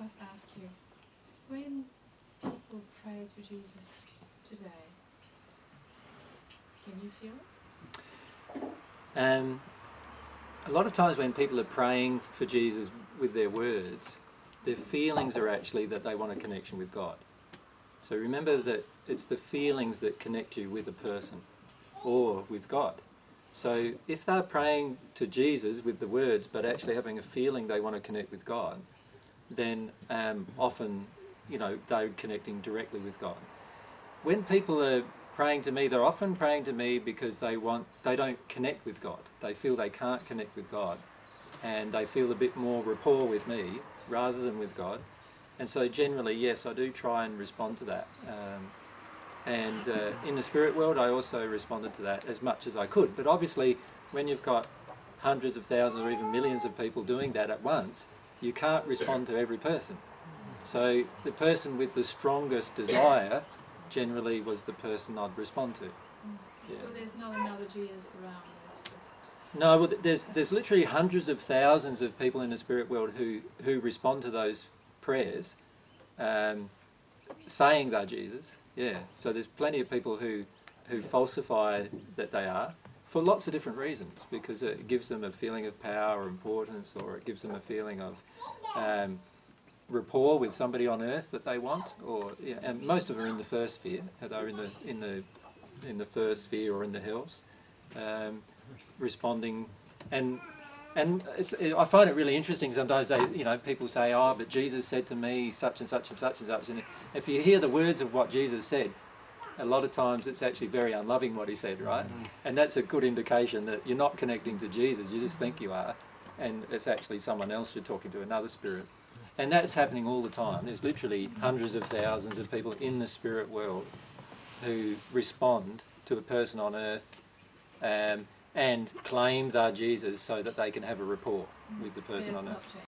must ask you, when people pray to Jesus today, can you feel it? A lot of times when people are praying for Jesus with their words, their feelings are actually that they want a connection with God. So remember that it's the feelings that connect you with a person or with God. So if they're praying to Jesus with the words but actually having a feeling they want to connect with God, then often, you know, they're connecting directly with God. When people are praying to me, they're often praying to me because they don't connect with God. They feel they can't connect with God, and they feel a bit more rapport with me rather than with God. And so generally, yes, I do try and respond to that. In the spirit world, I also responded to that as much as I could. But obviously, when you've got hundreds of thousands or even millions of people doing that at once, you can't respond to every person. So the person with the strongest desire generally was the person I'd respond to. Yeah. So there's not another Jesus around, it's just... No, well, there's literally hundreds of thousands of people in the spirit world who respond to those prayers, saying they're Jesus. Yeah, so there's plenty of people who falsify that they are for lots of different reasons, because it gives them a feeling of power or importance, or it gives them a feeling of rapport with somebody on earth that they want, or yeah, and most of them are in the first sphere. They're in the first sphere or in the hills, responding, and I find it really interesting. Sometimes people say, "Oh, but Jesus said to me such and such and such and such," and if you hear the words of what Jesus said, a lot of times it's actually very unloving what he said, right? And that's a good indication that you're not connecting to Jesus. You just think you are, and it's actually someone else you're talking to, another spirit. And that's happening all the time. There's literally hundreds of thousands of people in the spirit world who respond to a person on earth and claim they're Jesus so that they can have a rapport with the person on earth.